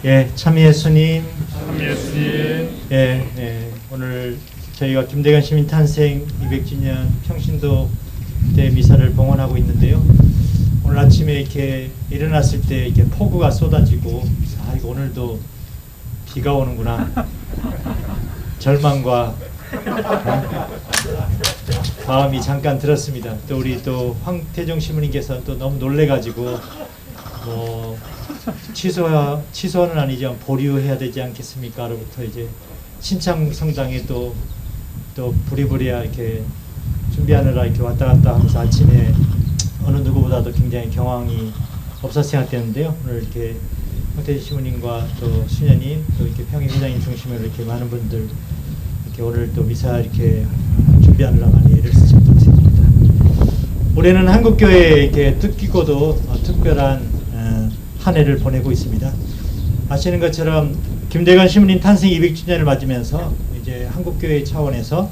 예, 참 예수님. 참 예수님. 오늘 저희가 김대건 시민 탄생 200주년 평신도 때 미사를 봉헌하고 있는데요. 오늘 아침에 이렇게 일어났을 때 이렇게 폭우가 쏟아지고, 이거 오늘도 비가 오는구나. 절망과 마음이 잠깐 들었습니다. 또 우리 또 황태종 시민님께서 또 너무 놀래가지고 취소는 아니지만 보류해야 되지 않겠습니까?로부터 이제 신창 성당에 또 부리부리야 이렇게 준비하느라 이렇게 왔다 갔다 하면서 아침에 어느 누구보다도 굉장히 경황이 없어 생각되는데요. 오늘 이렇게 황태종 시민님과 또 수녀님 또 이렇게 평의회장님 중심으로 이렇게 많은 분들 이렇게 오늘 또 미사 이렇게 준비하느라 많이 애를 쓰셨다고 생각합니다. 올해는 한국교회에 이렇게 뜻깊고도 특별한 한 해를 보내고 있습니다. 아시는 것처럼 김대건 시민님 탄생 200주년을 맞으면서 이제 한국교회 차원에서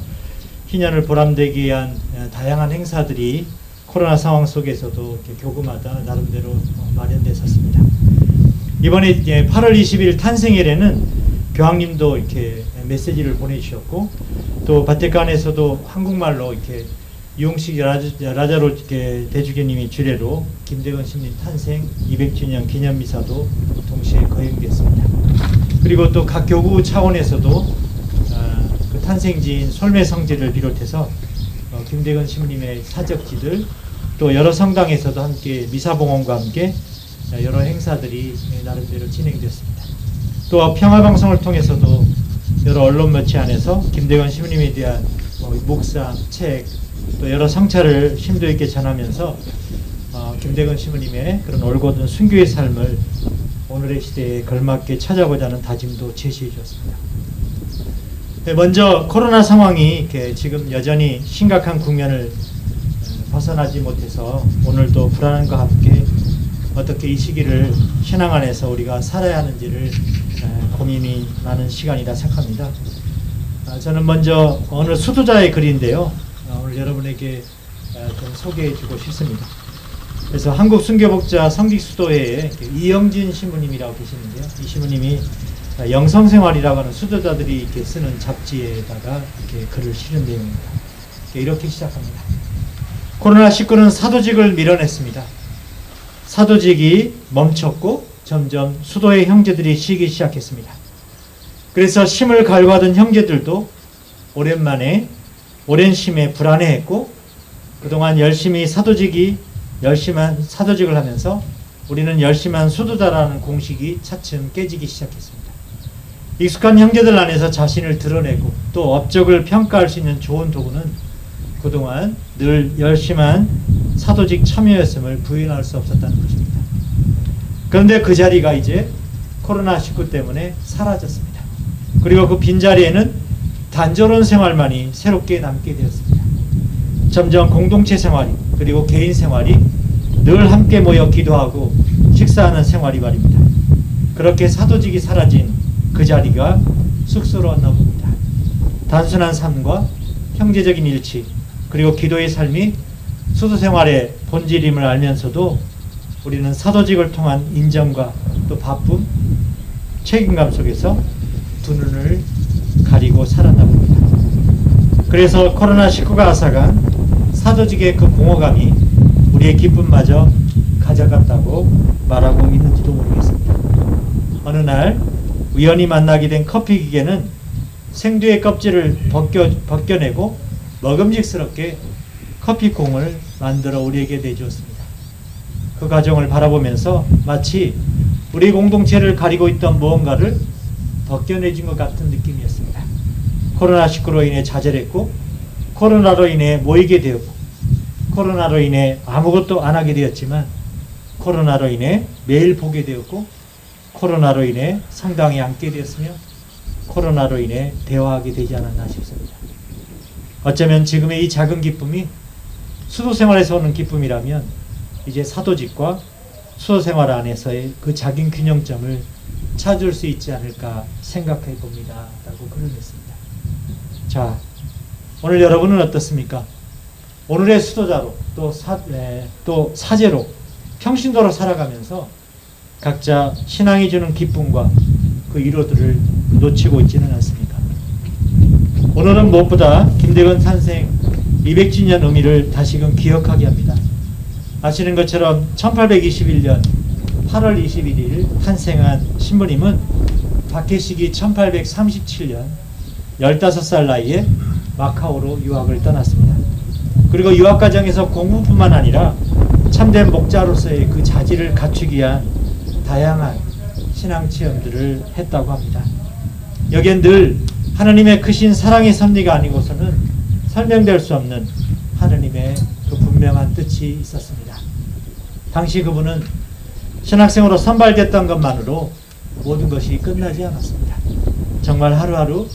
희년을 보람되게 위한 다양한 행사들이 코로나 상황 속에서도 이렇게 교구마다 나름대로 마련됐었습니다. 이번에 이제 8월 20일 탄생일에는 교황님도 이렇게 메시지를 보내주셨고, 또 바티칸에서도 한국말로 이렇게 유흥식 라자로 이렇게 대주교님이 주례로 김대건 시민 탄생 200주년 기념미사도 동시에 거행됐습니다. 그리고 또 각 교구 차원에서도 그 탄생지인 솔매성지를 비롯해서 김대건 시민님의 사적지들, 또 여러 성당에서도 함께 미사봉헌과 함께 여러 행사들이 나름대로 진행됐습니다. 또 평화방송을 통해서도 여러 언론 매체 안에서 김대건 시민님에 대한 묵상, 책, 또 여러 성찰을 심도 있게 전하면서 김대건 시민님의 그런 올곧은 순교의 삶을 오늘의 시대에 걸맞게 찾아보자는 다짐도 제시해 주었습니다. 먼저 코로나 상황이 이렇게 지금 여전히 심각한 국면을 벗어나지 못해서 오늘도 불안함과 함께 어떻게 이 시기를 신앙 안에서 우리가 살아야 하는지를 고민이 많은 시간이라 생각합니다. 저는 먼저 어느 수도자의 글인데요. 오늘 여러분에게 좀 소개해 주고 싶습니다. 그래서 한국순교복자 성직수도회에 이영진 신부님이라고 계시는데요. 이 신부님이 영성생활이라고 하는 수도자들이 이렇게 쓰는 잡지에다가 이렇게 글을 실은 내용입니다. 이렇게 시작합니다. 코로나19는 사도직을 밀어냈습니다. 사도직이 멈췄고 점점 수도의 형제들이 쉬기 시작했습니다. 그래서 심을 갈구하던 형제들도 오랜만에 오랜 심에 불안해했고, 그동안 열심한 사도직을 하면서 우리는 열심한 수도자라는 공식이 차츰 깨지기 시작했습니다. 익숙한 형제들 안에서 자신을 드러내고 또 업적을 평가할 수 있는 좋은 도구는 그동안 늘 열심한 사도직 참여였음을 부인할 수 없었다는 것입니다. 그런데 그 자리가 이제 코로나19 때문에 사라졌습니다. 그리고 그 빈자리에는 단조로운 생활만이 새롭게 남게 되었습니다. 점점 공동체 생활이, 그리고 개인 생활이 늘 함께 모여 기도하고 식사하는 생활이 말입니다. 그렇게 사도직이 사라진 그 자리가 쑥스러웠나 봅니다. 단순한 삶과 형제적인 일치, 그리고 기도의 삶이 수도 생활의 본질임을 알면서도 우리는 사도직을 통한 인정과 또 바쁨, 책임감 속에서 두 눈을 가리고 살았나 봅니다. 그래서 코로나19가 앗아간 사도직의 그 공허감이 우리의 기쁨마저 가져갔다고 말하고 있는지도 모르겠습니다. 어느 날 우연히 만나게 된 커피 기계는 생두의 껍질을 벗겨내고 먹음직스럽게 커피콩을 만들어 우리에게 내주었습니다. 그 과정을 바라보면서 마치 우리 공동체를 가리고 있던 무언가를 벗겨내준 것 같은 느낌이었습니다. 코로나19로 인해 좌절했고, 코로나로 인해 모이게 되었고, 코로나로 인해 아무것도 안 하게 되었지만, 코로나로 인해 매일 보게 되었고, 코로나로 인해 성당에 앉게 되었으며, 코로나로 인해 대화하게 되지 않았나 싶습니다. 어쩌면 지금의 이 작은 기쁨이 수도생활에서 오는 기쁨이라면 이제 사도직과 수도생활 안에서의 그 작은 균형점을 찾을 수 있지 않을까 생각해 봅니다. 라고 글을 냈습니다. 자, 오늘 여러분은 어떻습니까? 오늘의 수도자로 또 사제로 평신도로 살아가면서 각자 신앙이 주는 기쁨과 그 위로들을 놓치고 있지는 않습니까? 오늘은 무엇보다 김대건 탄생 200주년 의미를 다시금 기억하게 합니다. 아시는 것처럼 1821년 8월 21일 탄생한 신부님은 박해식이 1837년 15살 나이에 마카오로 유학을 떠났습니다. 그리고 유학 과정에서 공부뿐만 아니라 참된 목자로서의 그 자질을 갖추기 위한 다양한 신앙 체험들을 했다고 합니다. 여기엔 늘 하나님의 크신 사랑의 섭리가 아니고서는 설명될 수 없는 하나님의 그 분명한 뜻이 있었습니다. 당시 그분은 신학생으로 선발됐던 것만으로 모든 것이 끝나지 않았습니다. 정말 하루하루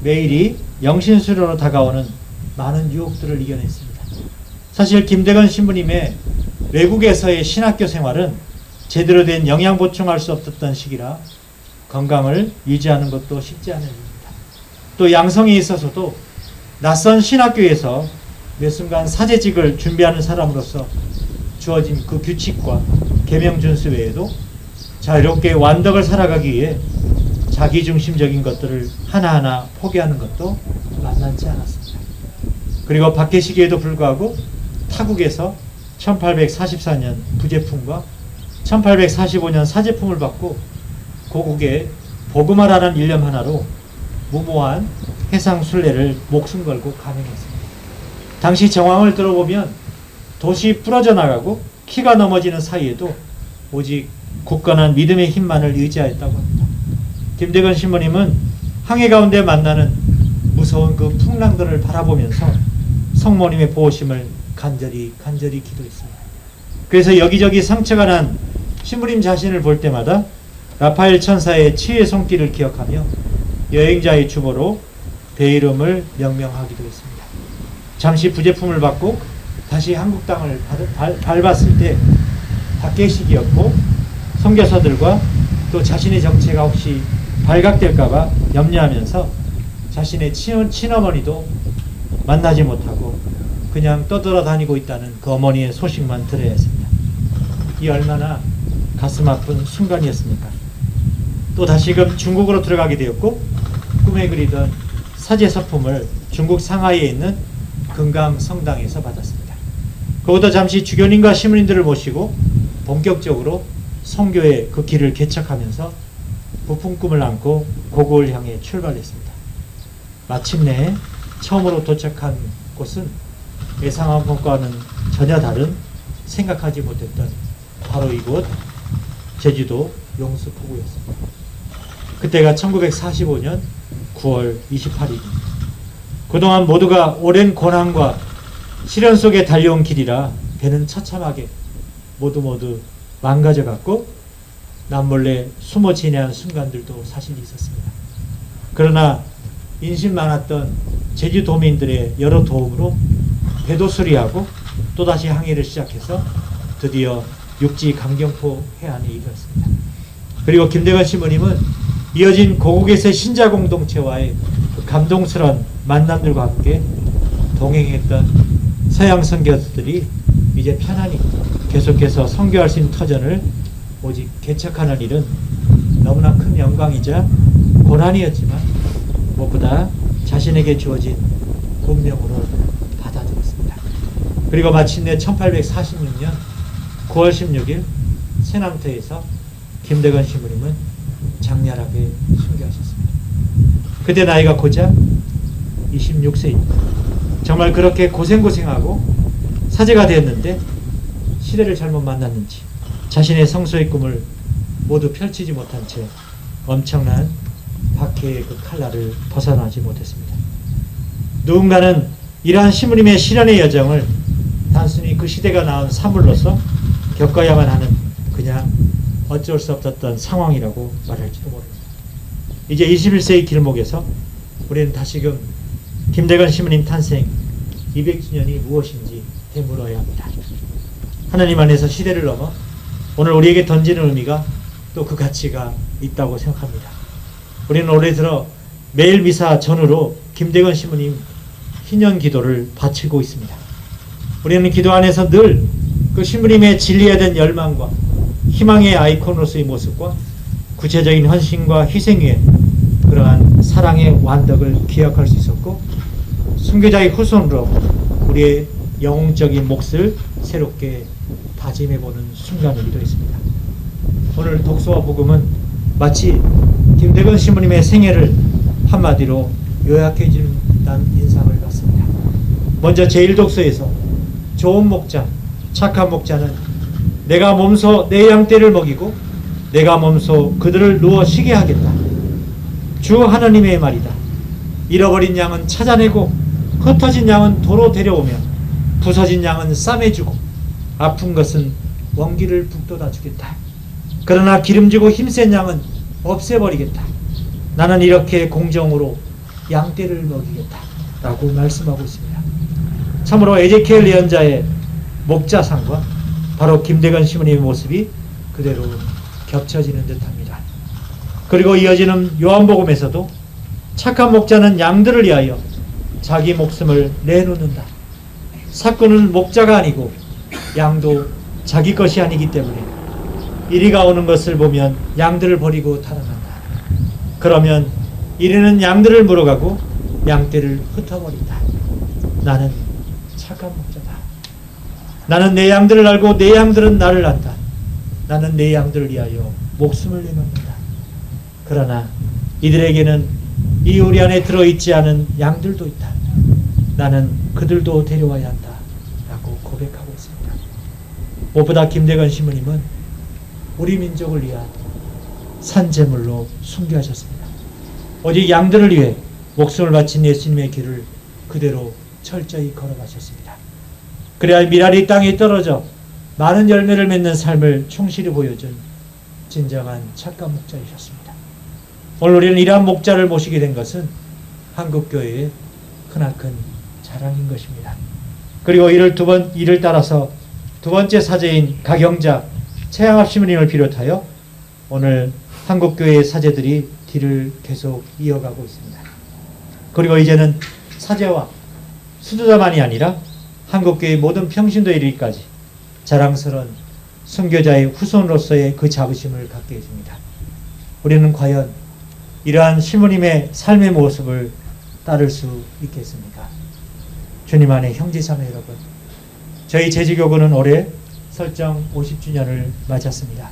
매일이 영신수련으로 다가오는 많은 유혹들을 이겨냈습니다. 사실 김대건 신부님의 외국에서의 신학교 생활은 제대로 된 영양 보충할 수 없었던 시기라 건강을 유지하는 것도 쉽지 않은 일입니다. 또 양성에 있어서도 낯선 신학교에서 매 순간 사제직을 준비하는 사람으로서 주어진 그 규칙과 계명 준수 외에도 자유롭게 완덕을 살아가기 위해 자기중심적인 것들을 하나하나 포기하는 것도 만만치 않았습니다. 그리고 박해시기에도 불구하고 타국에서 1844년 부제품과 1845년 사제품을 받고 고국에 복음화라는 일념 하나로 무모한 해상 순례를 목숨 걸고 감행했습니다. 당시 정황을 들어보면 돛이 부러져 나가고 키가 넘어지는 사이에도 오직 굳건한 믿음의 힘만을 의지하였다고 합니다. 김대건 신부님은 항해 가운데 만나는 무서운 그 풍랑들을 바라보면서 성모님의 보호심을 간절히 기도했습니다. 그래서 여기저기 상처가 난 신부님 자신을 볼 때마다 라파엘 천사의 치유의 손길을 기억하며 여행자의 주보로 대이름을 명명하기도 했습니다. 잠시 부제품을 받고 다시 한국 땅을 밟았을 때 박해식이었고 선교사들과 또 자신의 정체가 혹시 발각될까봐 염려하면서 자신의 친어머니도 만나지 못하고 그냥 떠돌아다니고 있다는 그 어머니의 소식만 들어야 했습니다. 이 얼마나 가슴 아픈 순간이었습니까? 또 다시금 중국으로 들어가게 되었고 꿈에 그리던 사제 서품을 중국 상하이에 있는 금강 성당에서 받았습니다. 거기서 잠시 주교님과 시민들을 모시고 본격적으로 선교의 그 길을 개척하면서 부푼 꿈을 안고 고국을 향해 출발했습니다. 마침내 처음으로 도착한 곳은 예상한 것과는 전혀 다른 생각하지 못했던 바로 이곳 제주도 용수포구였습니다. 그때가 1945년 9월 28일입니다. 그동안 모두가 오랜 고난과 시련 속에 달려온 길이라 배는 처참하게 모두 망가져갔고 남몰래 숨어 지내한 순간들도 사실 있었습니다. 그러나 인심 많았던 제주도민들의 여러 도움으로 배도 수리하고 또다시 항해를 시작해서 드디어 육지 강경포 해안에 이르렀습니다. 그리고 김대건 신부님은 이어진 고국에서의 신자 공동체와의 그 감동스러운 만남들과 함께 동행했던 서양 선교사들이 이제 편안히 계속해서 선교할 수 있는 터전을 오직 개척하는 일은 너무나 큰 영광이자 고난이었지만 무엇보다 자신에게 주어진 운명으로 받아들였습니다. 그리고 마침내 1846년 9월 16일 세남터에서 김대건 신부님은 장렬하게 순교하셨습니다. 그때 나이가 고작 26세입니다. 정말 그렇게 고생하고 사제가 되었는데 시대를 잘못 만났는지 자신의 성소의 꿈을 모두 펼치지 못한 채 엄청난 박해의 그 칼날을 벗어나지 못했습니다. 누군가는 이러한 신부님의 시련의 여정을 단순히 그 시대가 낳은 사물로서 겪어야만 하는 그냥 어쩔 수 없었던 상황이라고 말할지도 모릅니다. 이제 21세기 길목에서 우리는 다시금 김대건 신부님 탄생 200주년이 무엇인지 되물어야 합니다. 하나님 안에서 시대를 넘어 오늘 우리에게 던지는 의미가 또 그 가치가 있다고 생각합니다. 우리는 올해 들어 매일 미사 전후로 김대건 신부님 희년 기도를 바치고 있습니다. 우리는 기도 안에서 늘 그 신부님의 진리에 대한 열망과 희망의 아이콘으로서의 모습과 구체적인 헌신과 희생 위에 그러한 사랑의 완덕을 기억할 수 있었고, 순교자의 후손으로 우리의 영웅적인 몫을 새롭게 다짐해보는 순간이기도 했습니다. 오늘 독서와 복음은 마치 김대건 신부님의 생애를 한마디로 요약해주는 인상을 받습니다. 먼저 제1독서에서 좋은 목자, 착한 목자는 내가 몸소 내 양떼를 먹이고 내가 몸소 그들을 누워 쉬게 하겠다. 주 하나님의 말이다. 잃어버린 양은 찾아내고 흩어진 양은 도로 데려오며 부서진 양은 싸매주고 아픈 것은 원기를 북돋아 주겠다. 그러나 기름지고 힘센 양은 없애버리겠다. 나는 이렇게 공정으로 양떼를 먹이겠다 라고 말씀하고 있습니다. 참으로 에제키엘 예언자의 목자상과 바로 김대건 신부님의 모습이 그대로 겹쳐지는 듯합니다. 그리고 이어지는 요한복음에서도 착한 목자는 양들을 위하여 자기 목숨을 내놓는다. 사건은 목자가 아니고 양도 자기 것이 아니기 때문에 이리가 오는 것을 보면 양들을 버리고 달아난다. 그러면 이리는 양들을 물어가고 양떼를 흩어버린다. 나는 착한 목자다. 나는 내 양들을 알고 내 양들은 나를 안다. 나는 내 양들을 위하여 목숨을 내놓는다. 그러나 이들에게는 이 우리 안에 들어있지 않은 양들도 있다. 나는 그들도 데려와야 한다 라고 고백하고 있습니다. 무엇보다 김대건 신부님은 우리 민족을 위한 산제물로 순교하셨습니다. 오직 양들을 위해 목숨을 바친 예수님의 길을 그대로 철저히 걸어가셨습니다. 그래야 미랄이 땅에 떨어져 많은 열매를 맺는 삶을 충실히 보여준 진정한 착한 목자이셨습니다. 오늘 우리는 이러한 목자를 모시게 된 것은 한국교회의 크나큰 자랑인 것입니다. 그리고 이를 따라서 두 번째 사제인 가경자 최양합 신부님을 비롯하여 오늘 한국교회의 사제들이 뒤를 계속 이어가고 있습니다. 그리고 이제는 사제와 수도자만이 아니라 한국교회의 모든 평신도에 이르기까지 자랑스러운 순교자의 후손으로서의 그 자부심을 갖게 해줍니다. 우리는 과연 이러한 신부님의 삶의 모습을 따를 수 있겠습니까? 주님 안에 형제자매 여러분, 저희 제주교구는 올해 설정 50주년을 맞았습니다.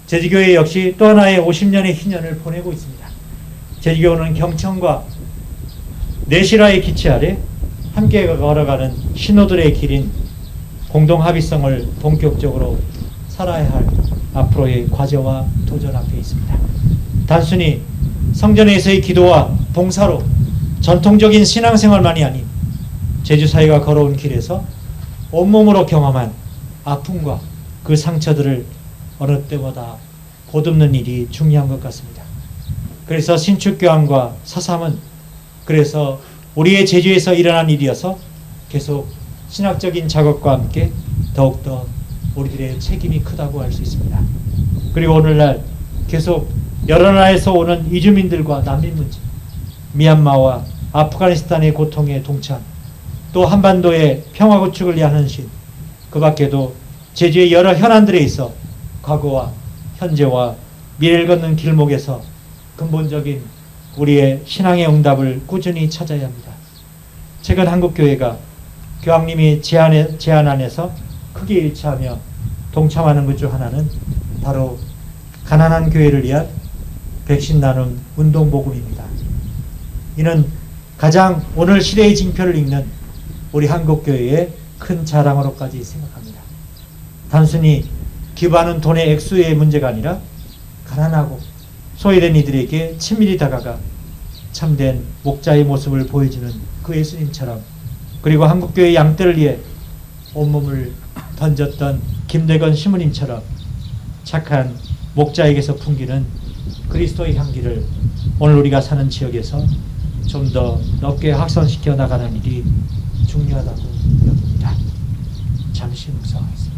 제주교회 역시 또 하나의 50년의 희년을 보내고 있습니다. 제주교회는 경청과 내실화의 기치 아래 함께 걸어가는 신호들의 길인 공동합의성을 본격적으로 살아야 할 앞으로의 과제와 도전 앞에 있습니다. 단순히 성전에서의 기도와 봉사로 전통적인 신앙생활만이 아닌 제주사회가 걸어온 길에서 온몸으로 경험한 아픔과 그 상처들을 어느 때보다 보듬는 일이 중요한 것 같습니다. 그래서 신축교환과 사삼은 그래서 우리의 제주에서 일어난 일이어서 계속 신학적인 작업과 함께 더욱더 우리들의 책임이 크다고 할 수 있습니다. 그리고 오늘날 계속 여러 나라에서 오는 이주민들과 난민 문제, 미얀마와 아프가니스탄의 고통에 동참, 또 한반도의 평화 구축을 위한 헌신, 그 밖에도 제주의 여러 현안들에 있어 과거와 현재와 미래를 걷는 길목에서 근본적인 우리의 신앙의 응답을 꾸준히 찾아야 합니다. 최근 한국교회가 교황님이 제안안에서 크게 일치하며 동참하는 것 중 하나는 바로 가난한 교회를 위한 백신 나눔 운동복음입니다. 이는 가장 오늘 시대의 징표를 읽는 우리 한국교회의 큰 자랑으로까지 생각합니다. 단순히 기부하는 돈의 액수의 문제가 아니라 가난하고 소외된 이들에게 친밀히 다가가 참된 목자의 모습을 보여주는 그 예수님처럼, 그리고 한국교회 양떼를 위해 온몸을 던졌던 김대건 신부님처럼 착한 목자에게서 풍기는 그리스도의 향기를 오늘 우리가 사는 지역에서 좀 더 넓게 확산시켜 나가는 일이 중요하다고 여깁니다. 잠시 묵상하겠습니다.